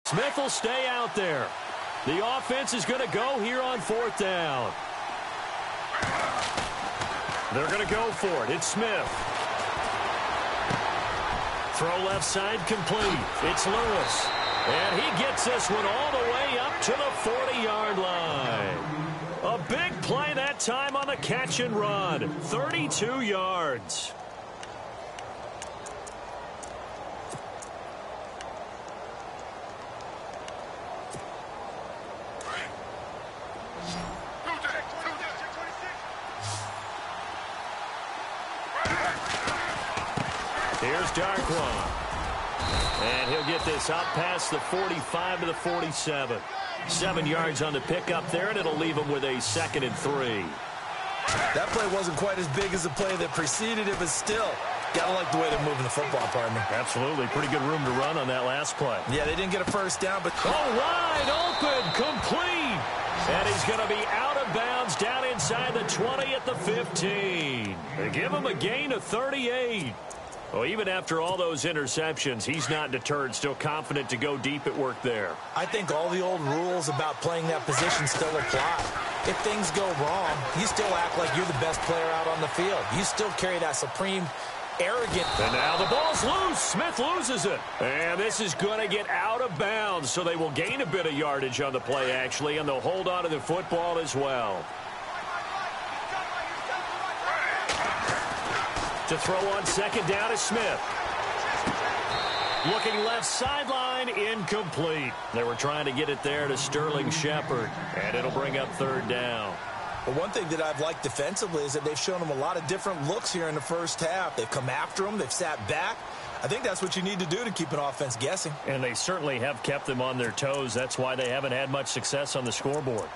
Smith will stay out there. The offense is going to go here on 4th down. They're going to go for it. It's Smith. Throw left side complete. It's Lewis. And he gets this one all the way up to the 40-yard line. A big play that time on the catch and run. 32 yards. Here's Darkwa. And he'll get this out past the 45 to the 47. 7 yards on the pickup there, and it'll leave him with a 2nd and 3. That play wasn't quite as big as the play that preceded it, but still, gotta like the way they're moving the football, partner. Absolutely. Pretty good room to run on that last play. Yeah, they didn't get a first down, but... Oh, wide open, complete. And he's going to be out of bounds down inside the 20 at the 15. They give him a gain of 38. Well, even after all those interceptions, he's not deterred, still confident to go deep at work there. I think all the old rules about playing that position still apply. If things go wrong, you still act like you're the best player out on the field. You still carry that supreme, arrogant... And now the ball's loose. Smith loses it. And this is going to get out of bounds, so they will gain a bit of yardage on the play, actually, and they'll hold on to the football as well. To throw on 2nd down is Smith. Looking left sideline, incomplete. They were trying to get it there to Sterling Shepard, and it'll bring up 3rd down. Well, one thing that I've liked defensively is that they've shown them a lot of different looks here in the first half. They've come after them. They've sat back. I think that's what you need to do to keep an offense guessing. And they certainly have kept them on their toes. That's why they haven't had much success on the scoreboard.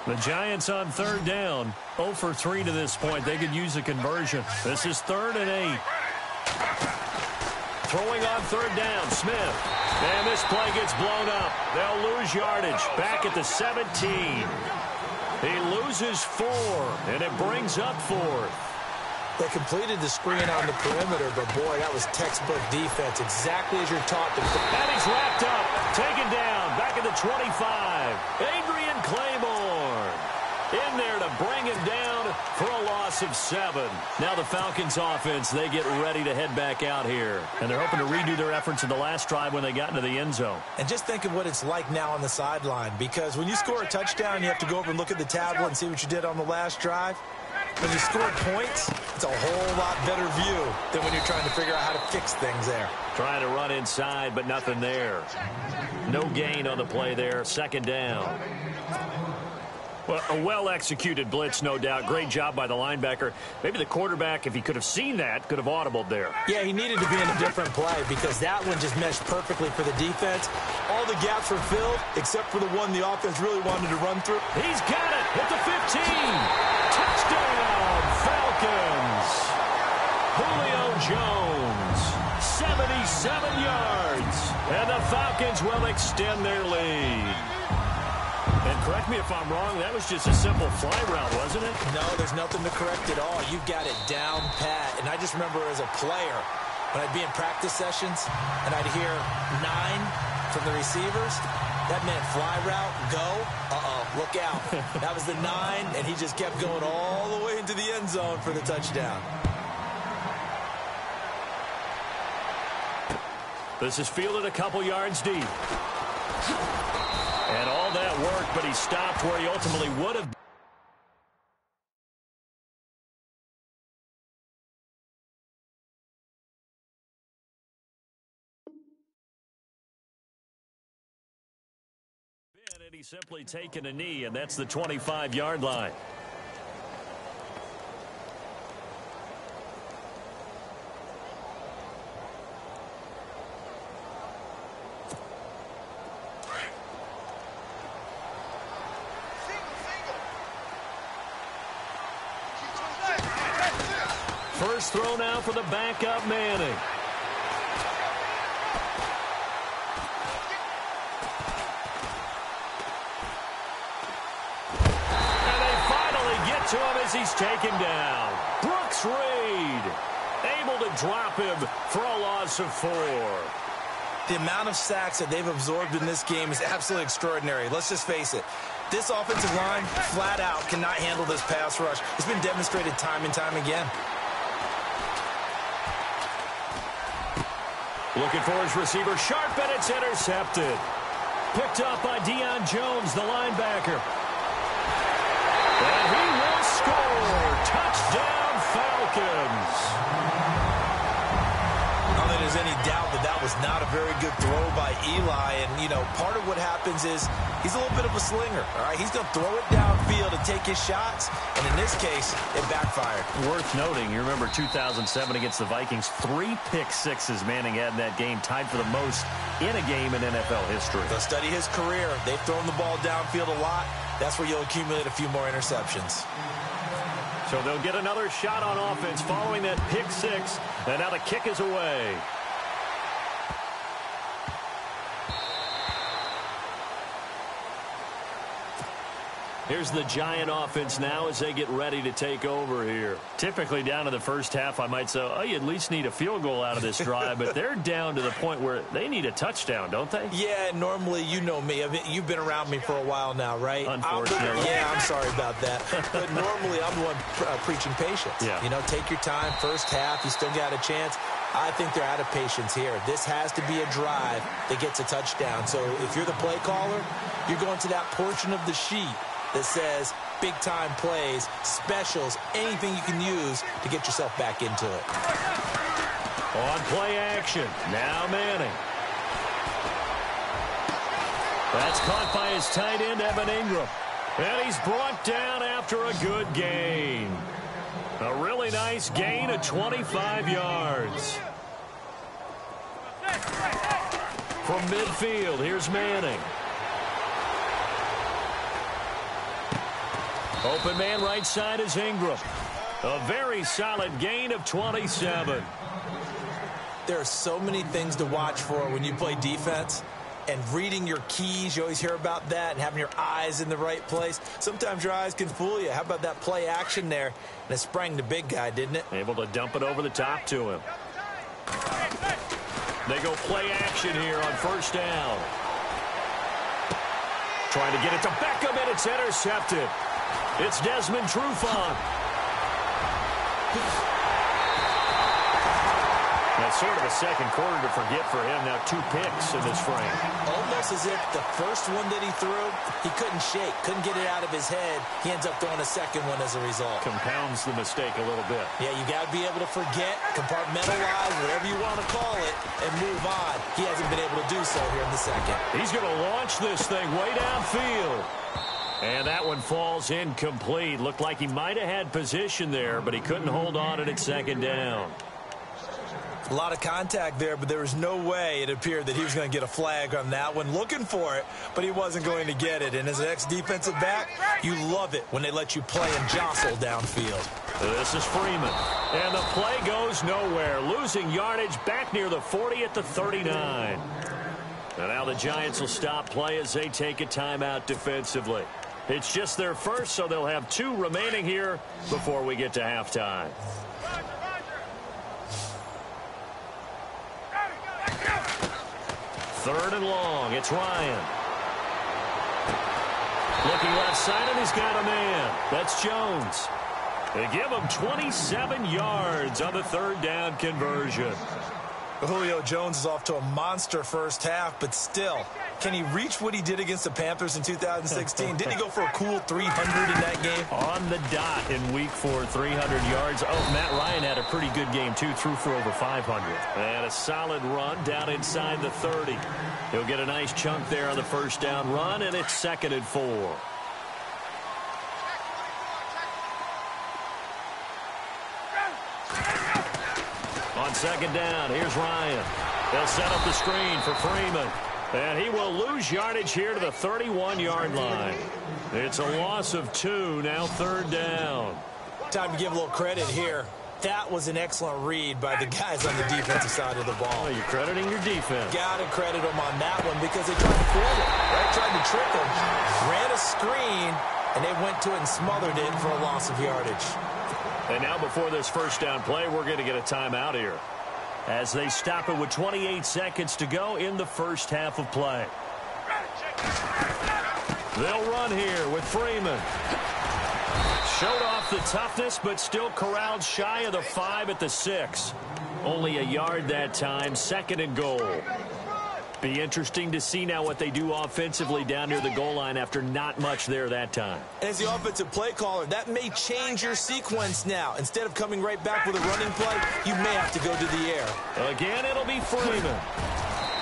The Giants on 3rd down, 0 for 3 to this point. They could use a conversion. This is 3rd and 8. Throwing on 3rd down, Smith. And this play gets blown up. They'll lose yardage back at the 17. He loses 4, and it brings up 4th. They completed the screen on the perimeter, but, boy, that was textbook defense, exactly as you're taught to. And he's wrapped up, taken down, back at the 25. Adrian Claiborne in there to bring him down for a loss of 7. Now the Falcons offense, they get ready to head back out here. And they're hoping to redo their efforts in the last drive when they got into the end zone. And just think of what it's like now on the sideline, because when you score a touchdown, you have to go over and look at the tablet and see what you did on the last drive. When you score points, it's a whole lot better view than when you're trying to figure out how to fix things there. Trying to run inside, but nothing there. No gain on the play there. 2nd down. Well, a well-executed blitz, no doubt. Great job by the linebacker. Maybe the quarterback, if he could have seen that, could have audibled there. Yeah, he needed to be in a different play because that one just meshed perfectly for the defense. All the gaps were filled except for the one the offense really wanted to run through. He's got it at the 15. Touchdown, Falcons. Julio Jones, 77 yards. And the Falcons will extend their lead. And correct me if I'm wrong, that was just a simple fly route, wasn't it? No, there's nothing to correct at all. You've got it down pat. And I just remember as a player, when I'd be in practice sessions and I'd hear 9 from the receivers, that meant fly route, go, look out. That was the 9, and he just kept going all the way into the end zone for the touchdown. This is fielded a couple yards deep. And all that worked, but he stopped where he ultimately would have. And he's simply taken a knee, and that's the 25-yard line. First throw now for the backup Manning. And they finally get to him as he's taken down. Brooks Reed. able to drop him for a loss of 4. The amount of sacks that they've absorbed in this game is absolutely extraordinary. Let's just face it. This offensive line, flat out, cannot handle this pass rush. It's been demonstrated time and time again. Looking for his receiver, sharp, and it's intercepted. Picked up by Deion Jones, the linebacker. And he will score. Touchdown, Falcons. Not that there's any doubt that that was not a very good throw by Eli. And, you know, part of what happens is he's a little bit of a slinger. All right, he's going to throw it downfield and take his shots. And in this case, it backfired. Worth noting, you remember 2007 against the Vikings, 3 pick-sixes Manning had in that game, tied for the most in a game in NFL history. They'll study his career. They've thrown the ball downfield a lot. That's where you'll accumulate a few more interceptions. So they'll get another shot on offense following that pick-six, and now the kick is away. Here's the Giant offense now as they get ready to take over here. Typically down to the first half, I might say, oh, you at least need a field goal out of this drive, but they're down to the point where they need a touchdown, don't they? Yeah, normally, you know me. I mean, you've been around me for a while now, right? Unfortunately. I'm sorry about that. But normally, I'm the one preaching patience. Yeah. You know, take your time. First half, you still got a chance. I think they're out of patience here. This has to be a drive that gets a touchdown. So if you're the play caller, you're going to that portion of the sheet that says big-time plays, specials, anything you can use to get yourself back into it. On play action, now Manning. That's caught by his tight end, Evan Ingram. And he's brought down after a good gain. A really nice gain of 25 yards. From midfield, here's Manning. Open man right side is Ingram. A very solid gain of 27. There are so many things to watch for when you play defense. And reading your keys, you always hear about that, and having your eyes in the right place. Sometimes your eyes can fool you. How about that play action there? And it sprang the big guy, didn't it? Able to dump it over the top to him. They go play action here on first down. Trying to get it to Beckham, and it's intercepted. It's Desmond Trufant. That's sort of a second quarter to forget for him. Now 2 picks in this frame. Almost as if the first one that he threw, he couldn't shake, couldn't get it out of his head. He ends up throwing a second one as a result. Compounds the mistake a little bit. Yeah, you got to be able to forget, compartmentalize, whatever you want to call it, and move on. He hasn't been able to do so here in the second. He's going to launch this thing way downfield. And that one falls incomplete. Looked like he might have had position there, but he couldn't hold on at its second down. A lot of contact there, but there was no way it appeared that he was going to get a flag on that one. Looking for it, but he wasn't going to get it. And as an ex-defensive back, you love it when they let you play and jostle downfield. This is Freeman. And the play goes nowhere. Losing yardage back near the 40 at the 39. And now the Giants will stop play as they take a timeout defensively. It's just their first, so they'll have 2 remaining here before we get to halftime. Third and long. It's Ryan. Looking left side, and he's got a man. That's Jones. They give him 27 yards on the third down conversion. Julio Jones is off to a monster first half, but still, can he reach what he did against the Panthers in 2016? Didn't he go for a cool 300 in that game? On the dot in week 4, 300 yards. Oh, Matt Ryan had a pretty good game, too. Threw for over 500. And a solid run down inside the 30. He'll get a nice chunk there on the first down run, and it's 2nd and 4. On second down, here's Ryan. They'll set up the screen for Freeman. And he will lose yardage here to the 31-yard line. It's a loss of 2, now third down. Time to give a little credit here. That was an excellent read by the guys on the defensive side of the ball. Oh, you're crediting your defense. Got to credit them on that one because they tried to fool him, right? Tried to trick him. Ran a screen, and they went to it and smothered it for a loss of yardage. And now before this first down play, we're going to get a timeout here, as they stop it with 28 seconds to go in the first half of play. They'll run here with Freeman. Showed off the toughness, but still corralled shy of the 5 at the 6. Only a yard that time, 2nd and goal. Be interesting to see now what they do offensively down near the goal line after not much there that time. As the offensive play caller, that may change your sequence now. Instead of coming right back with a running play, you may have to go to the air. Again, it'll be Freeman.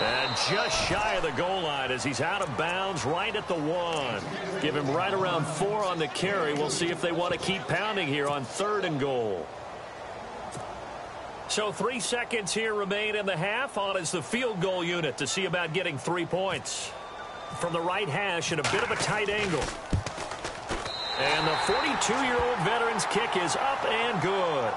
And just shy of the goal line as he's out of bounds right at the 1. Give him right around 4 on the carry. We'll see if they want to keep pounding here on 3rd and goal. So 3 seconds here remain in the half. On is the field goal unit to see about getting 3 points. From the right hash at a bit of a tight angle. And the 42-year-old veteran's kick is up and good.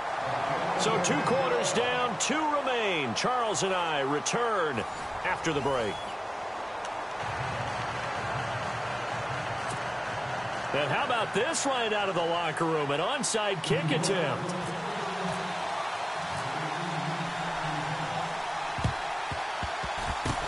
So 2 quarters down, 2 remain. Charles and I return after the break. And how about this right out of the locker room? An onside kick attempt.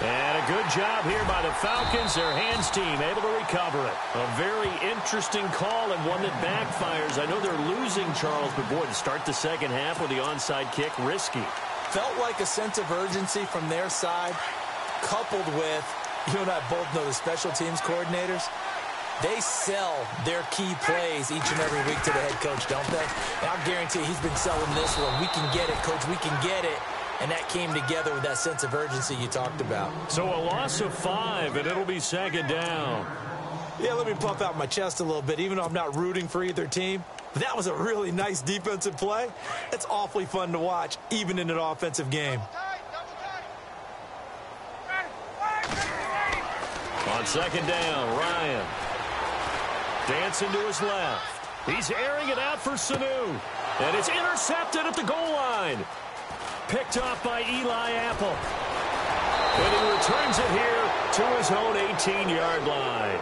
And a good job here by the Falcons. Their hands team able to recover it. A very interesting call and one that backfires. I know they're losing, Charles, but boy, to start the second half with the onside kick, risky. Felt like a sense of urgency from their side, coupled with, you and I both know the special teams coordinators. They sell their key plays each and every week to the head coach, don't they? And I'll guarantee he's been selling this one. We can get it, coach. We can get it. And that came together with that sense of urgency you talked about. So a loss of 5, and it'll be 2nd down. Yeah, let me puff out my chest a little bit, even though I'm not rooting for either team. But that was a really nice defensive play. It's awfully fun to watch, even in an offensive game. On 2nd down, Ryan. Dancing to his left. He's airing it out for Sanu. And it's intercepted at the goal line. Picked off by Eli Apple. And he returns it here to his own 18-yard line.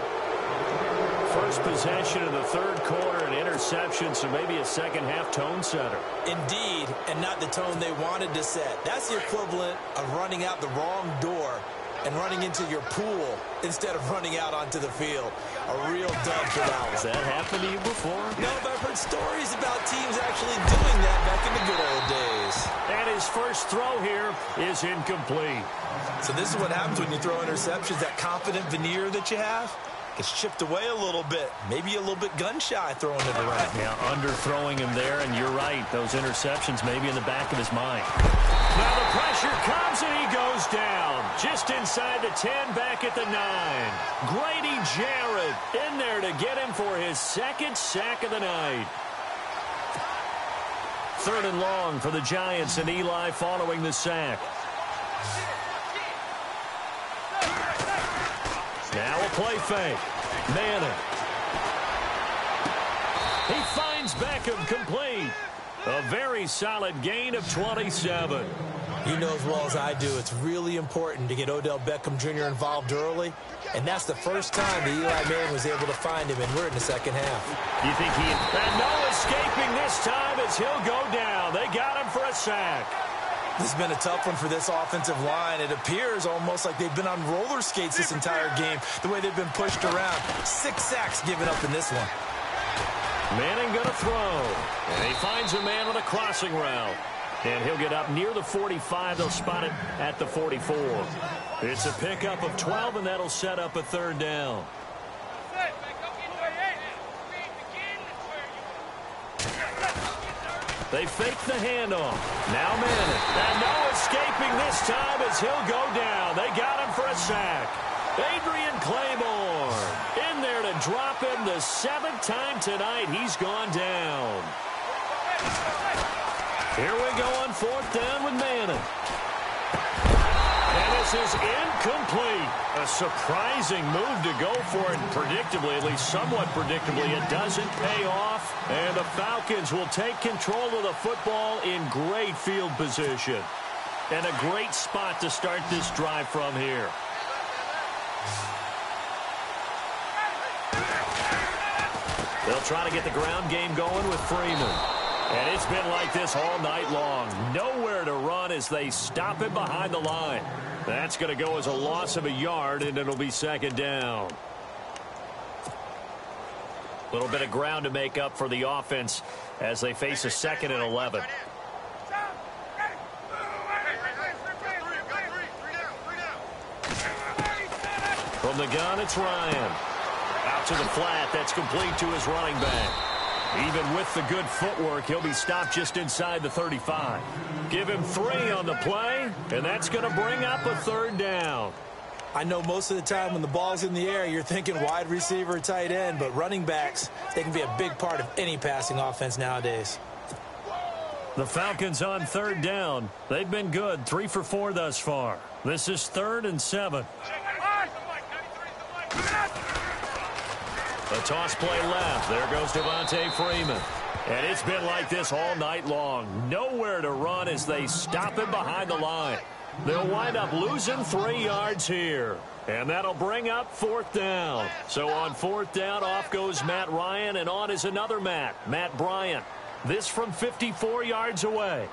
First possession of the 3rd quarter, an interception, so maybe a second-half tone setter. Indeed, and not the tone they wanted to set. That's the equivalent of running out the wrong door and running into your pool instead of running out onto the field. A real dub for that one. Has that happened to you before? No, but I've heard stories about teams actually doing that back in the good old days. And his first throw here is incomplete. So this is what happens when you throw interceptions. That confident veneer that you have gets chipped away a little bit. Maybe a little bit gun-shy throwing it around. Yeah, underthrowing him there, and you're right. Those interceptions may be in the back of his mind. Now the pressure comes, and he goes down. Just inside the 10, back at the 9. Grady Jarrett in there to get him for his 2nd sack of the night. 3rd and long for the Giants, and Eli following the sack. Now a play fake. Manning. He finds Beckham complete. A very solid gain of 27. You know as well as I do, it's really important to get Odell Beckham Jr. involved early. And that's the first time that Eli Manning was able to find him, and we're in the second half. You think he... And no escaping this time as he'll go down. They got him for a sack. This has been a tough one for this offensive line. It appears almost like they've been on roller skates this entire game, the way they've been pushed around. 6 sacks given up in this one. Manning going to throw. And he finds a man on a crossing route. And he'll get up near the 45. They'll spot it at the 44. It's a pickup of 12, and that'll set up a 3rd down. They fake the handoff. Now Manning. And no escaping this time as he'll go down. They got him for a sack. Adrian Claiborne in there to drop him the 7th time tonight. He's gone down. Here we go on 4th down with Manning. And this is incomplete. A surprising move to go for it. Predictably, at least somewhat predictably, it doesn't pay off. And the Falcons will take control of the football in great field position. And a great spot to start this drive from here. They'll try to get the ground game going with Freeman. And it's been like this all night long. Nowhere to run as they stop him behind the line. That's going to go as a loss of a yard, and it'll be second down. A little bit of ground to make up for the offense as they face a 2nd and 11. From the gun, it's Ryan. Out to the flat. That's complete to his running back. Even with the good footwork, he'll be stopped just inside the 35. Give him 3 on the play, and that's going to bring up a 3rd down. I know most of the time when the ball's in the air, you're thinking wide receiver, tight end, but running backs, they can be a big part of any passing offense nowadays. The Falcons on 3rd down. They've been good, 3 for 4 thus far. This is 3rd and 7. The toss play left. There goes Devontae Freeman. And it's been like this all night long. Nowhere to run as they stop him behind the line. They'll wind up losing 3 yards here. And that'll bring up 4th down. So on 4th down, off goes Matt Ryan, and on is another Matt Bryant. This from 54 yards away.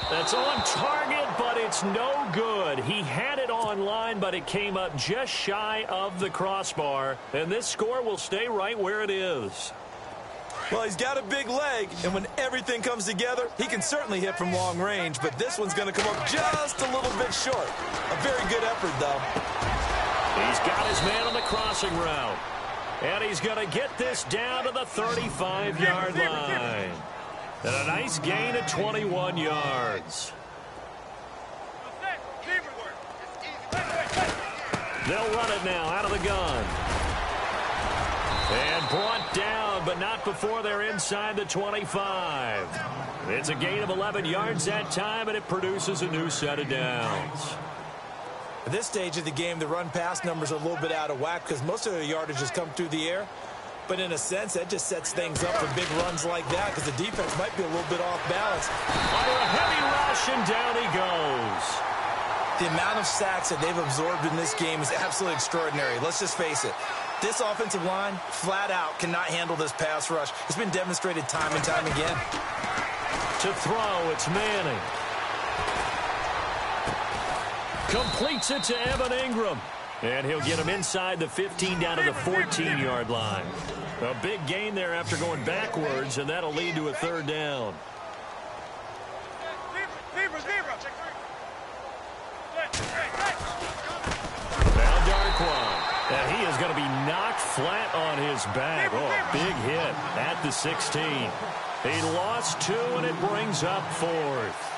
That's on target, but it's no good. He had it on line, but it came up just shy of the crossbar. And this score will stay right where it is. Well, he's got a big leg, and when everything comes together, he can certainly hit from long range, but this one's going to come up just a little bit short. A very good effort, though. He's got his man on the crossing route. And he's going to get this down to the 35-yard line. And a nice gain of 21 yards. They'll run it now out of the gun. And brought down, but not before they're inside the 25. It's a gain of 11 yards that time, and it produces a new set of downs. At this stage of the game, the run-pass numbers are a little bit out of whack because most of the yardage has come through the air. But in a sense, that just sets things up for big runs like that because the defense might be a little bit off balance. Under a heavy rush, and down he goes. The amount of sacks that they've absorbed in this game is absolutely extraordinary. Let's just face it. This offensive line, flat out, cannot handle this pass rush. It's been demonstrated time and time again. To throw, it's Manning. Completes it to Evan Ingram. And he'll get him inside the 15 down to the 14-yard line. A big gain there after going backwards, and that'll lead to a 3rd down. Now Darquan. And he is going to be knocked flat on his back. Oh, a big hit at the 16. He lost 2, and it brings up 4th.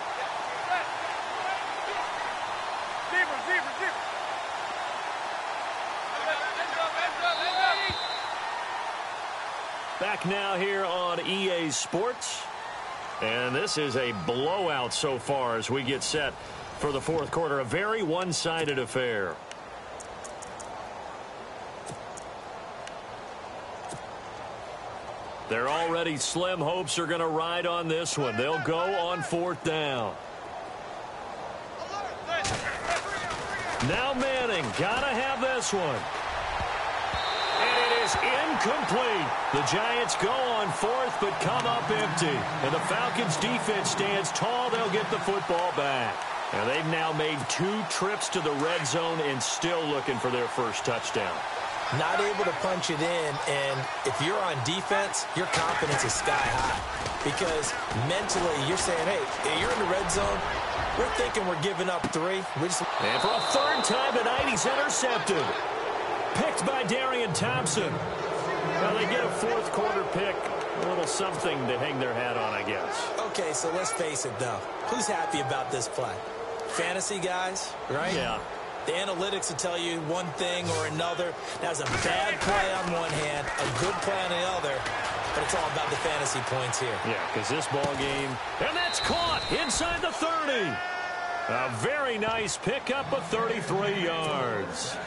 Back now here on EA Sports. And this is a blowout so far as we get set for the 4th quarter. A very one-sided affair. They're already slim hopes are going to ride on this one. They'll go on 4th down. Now Manning, gotta have this one. And it is incomplete. The Giants go on 4th, but come up empty. And the Falcons defense stands tall. They'll get the football back. And they've now made 2 trips to the red zone and still looking for their first touchdown. Not able to punch it in, and if you're on defense, your confidence is sky high. Because mentally, you're saying, hey, you're in the red zone. We're thinking we're giving up 3. And for a 3rd time tonight, he's intercepted. Picked by Darian Thompson. Well, they get a 4th quarter pick. A little something to hang their hat on, I guess. Okay, so let's face it, though. Who's happy about this play? Fantasy guys, right? Yeah. The analytics will tell you one thing or another. That's a bad play on one hand, a good play on the other, but it's all about the fantasy points here. Yeah, because this ball game, and that's caught inside the 30. A very nice pickup of 33 yards.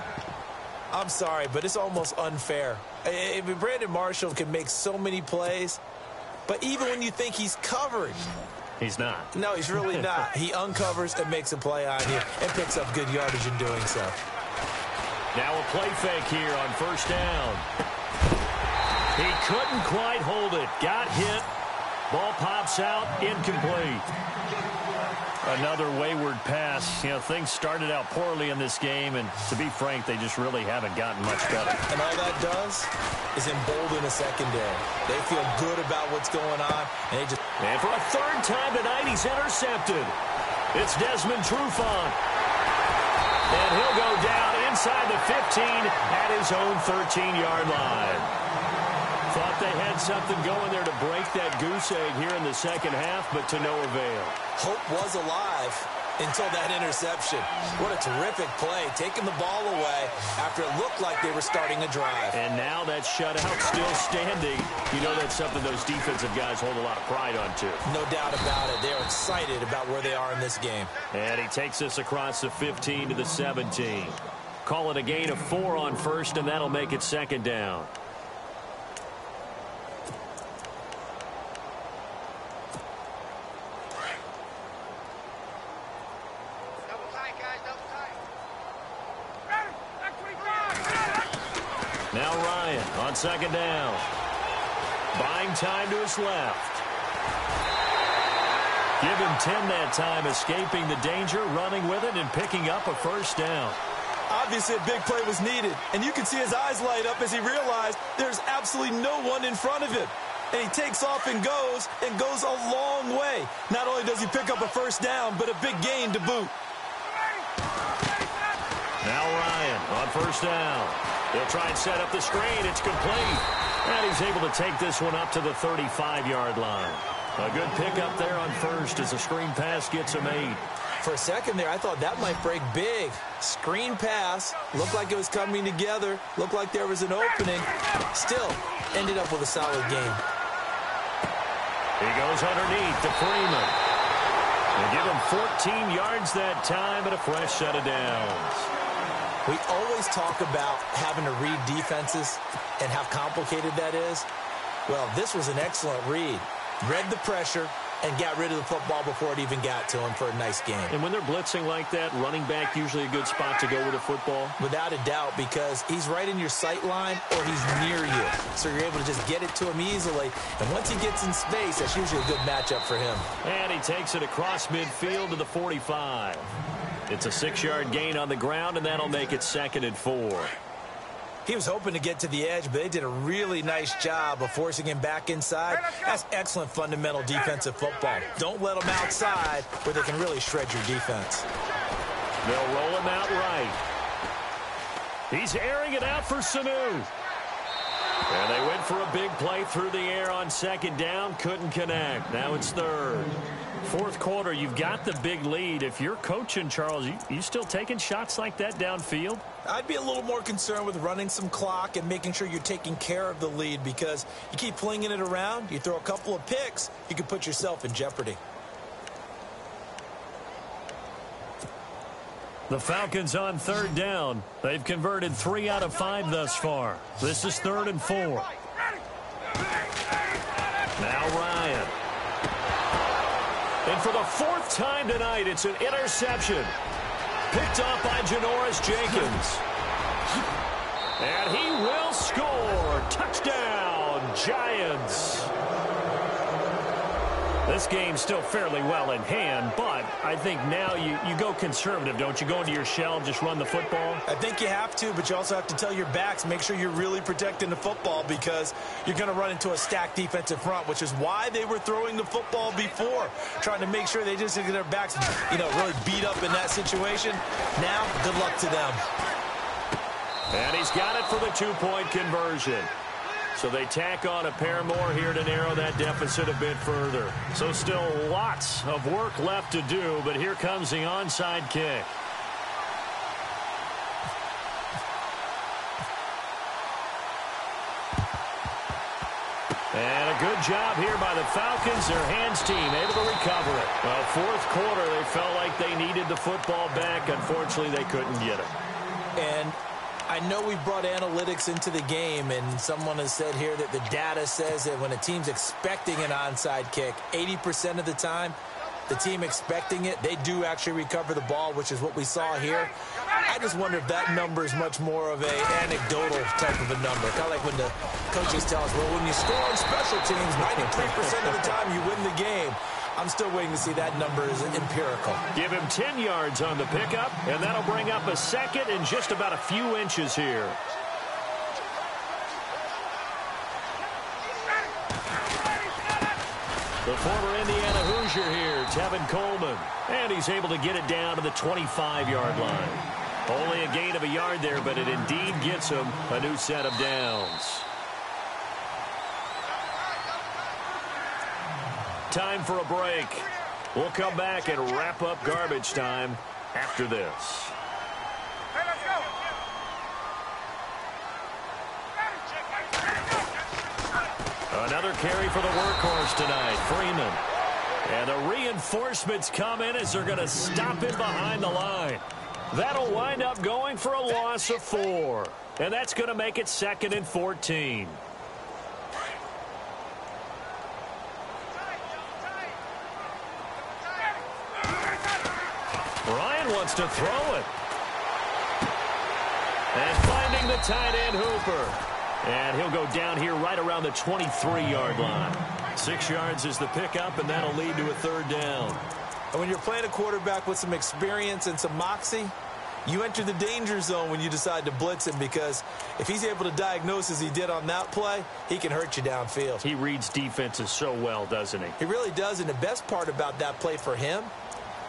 I'm sorry, but it's almost unfair. Brandon Marshall can make so many plays, but even when you think he's covered, he's not. No, he's really not. He uncovers and makes a play on you and picks up good yardage in doing so. Now a play fake here on first down. He couldn't quite hold it. Got hit. Ball pops out. Incomplete. Another wayward pass. You know, things started out poorly in this game, and to be frank, they just really haven't gotten much better. And all that does is embolden a secondary. They feel good about what's going on, and And for a third time tonight, he's intercepted. It's Desmond Trufant. And he'll go down inside the 15 at his own 13-yard line. Thought they had something going there to break that goose egg here in the second half, but to no avail. Hope was alive until that interception. What a terrific play, taking the ball away after it looked like they were starting a drive. And now that shutout still standing. You know that's something those defensive guys hold a lot of pride on, too. No doubt about it. They're excited about where they are in this game. And he takes us across the 15 to the 17. Call it a gain of 4 on first, and that'll make it second down. Now Ryan on second down. Buying time to his left. Give him 10 that time, escaping the danger, running with it, and picking up a first down. Obviously, a big play was needed, and you can see his eyes light up as he realized there's absolutely no one in front of him. And he takes off and goes a long way. Not only does he pick up a first down, but a big gain to boot. Now Ryan on first down. They'll try and set up the screen. It's complete. And he's able to take this one up to the 35-yard line. A good pickup there on first as a screen pass gets him 8. For a second there, I thought that might break big. Screen pass. Looked like it was coming together. Looked like there was an opening. Still, ended up with a solid game. He goes underneath to Freeman. They give him 14 yards that time and a fresh set of downs. We always talk about having to read defenses and how complicated that is. Well, this was an excellent read. Read the pressure and got rid of the football before it even got to him for a nice game. And when they're blitzing like that, running back usually a good spot to go with the football? Without a doubt, because he's right in your sight line or he's near you. So you're able to just get it to him easily. And once he gets in space, that's usually a good matchup for him. And he takes it across midfield to the 45. It's a 6-yard gain on the ground, and that'll make it 2nd and 4. He was hoping to get to the edge, but they did a really nice job of forcing him back inside. That's excellent fundamental defensive football. Don't let them outside where they can really shred your defense. They'll roll him out right. He's airing it out for Sanu. And they went for a big play through the air on second down. Couldn't connect. Now it's third. Fourth quarter, you've got the big lead. If you're coaching, Charles, you still taking shots like that downfield? I'd be a little more concerned with running some clock and making sure you're taking care of the lead, because you keep flinging it around, you throw a couple of picks, you can put yourself in jeopardy. The Falcons on third down. They've converted 3 out of 5 thus far. This is 3rd and 4. Now Ryan. And for the 4th time tonight, it's an interception. Picked off by Janoris Jenkins. And he will score. Touchdown, Giants. This game's still fairly well in hand, but I think now you go conservative, don't you? Go into your shell and just run the football? I think you have to, but you also have to tell your backs, make sure you're really protecting the football, because you're going to run into a stacked defensive front, which is why they were throwing the football before, trying to make sure they just get their backs, really beat up in that situation. Now, good luck to them. And he's got it for the 2-point conversion. So they tack on a pair more here to narrow that deficit a bit further. So still lots of work left to do, but here comes the onside kick. And a good job here by the Falcons. Their hands team able to recover it. Well, fourth quarter, they felt like they needed the football back. Unfortunately, they couldn't get it. And I know we brought analytics into the game, and someone has said here that the data says that when a team's expecting an onside kick, 80% of the time, the team expecting it, they do actually recover the ball, which is what we saw here. I just wonder if that number is much more of an anecdotal type of a number. Kind of like when the coaches tell us, well, when you score on special teams, 93% of the time you win the game. I'm still waiting to see that number is empirical. Give him 10 yards on the pickup, and that'll bring up a second and just about a few inches here. The former Indiana Hoosier here, Tevin Coleman. And he's able to get it down to the 25-yard line. Only a gain of a yard there, but it indeed gets him a new set of downs. Time for a break. We'll come back and wrap up garbage time after this. Another carry for the workhorse tonight, Freeman. And the reinforcements come in as they're going to stop it behind the line. That'll wind up going for a loss of 4. And that's going to make it 2nd and 14. Ryan wants to throw it. And finding the tight end, Hooper. And he'll go down here right around the 23-yard line. 6 yards is the pickup, and that'll lead to a 3rd down. And when you're playing a quarterback with some experience and some moxie, you enter the danger zone when you decide to blitz him, because if he's able to diagnose as he did on that play, he can hurt you downfield. He reads defenses so well, doesn't he? He really does, and the best part about that play for him,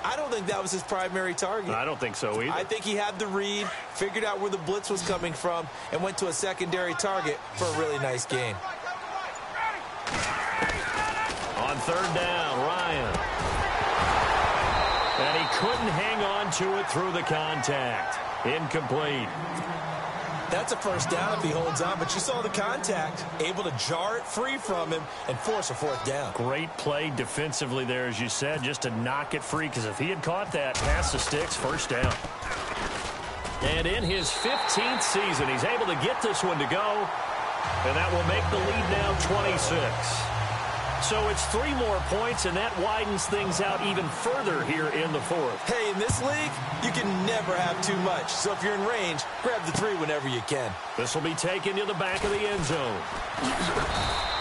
I don't think that was his primary target. I don't think so either. I think he had the read, figured out where the blitz was coming from, and went to a secondary target for a really nice gain. On 3rd down, Ryan. And he couldn't hang on to it through the contact. Incomplete. That's a 1st down if he holds on, but you saw the contact, able to jar it free from him and force a 4th down. Great play defensively there, as you said, just to knock it free, because if he had caught that, pass the sticks, 1st down. And in his 15th season, he's able to get this one to go, and that will make the lead now 26. So it's 3 more points, and that widens things out even further here in the 4th. Hey, in this league, you can never have too much. So if you're in range, grab the 3 whenever you can. This will be taken to the back of the end zone.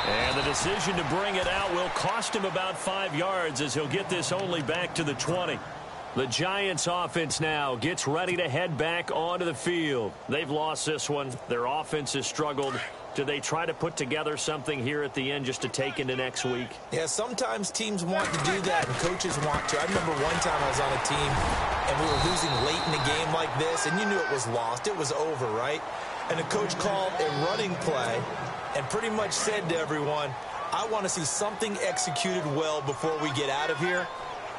And the decision to bring it out will cost him about 5 yards, as he'll get this only back to the 20. The Giants offense now gets ready to head back onto the field. They've lost this one. Their offense has struggled. Do they try to put together something here at the end just to take into next week? Yeah, sometimes teams want to do that, and coaches want to. I remember one time I was on a team, and we were losing late in a game like this, and you knew it was lost. It was over, right? And the coach called a running play and pretty much said to everyone, I want to see something executed well before we get out of here.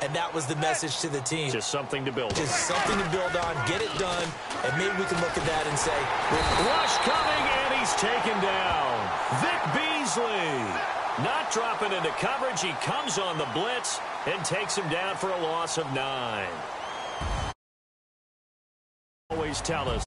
And that was the message to the team. Just something to build on. Just something to build on, get it done, and maybe we can look at that and say, rush coming, and he's taken down. Vic Beasley not dropping into coverage. He comes on the blitz and takes him down for a loss of 9. Always tell us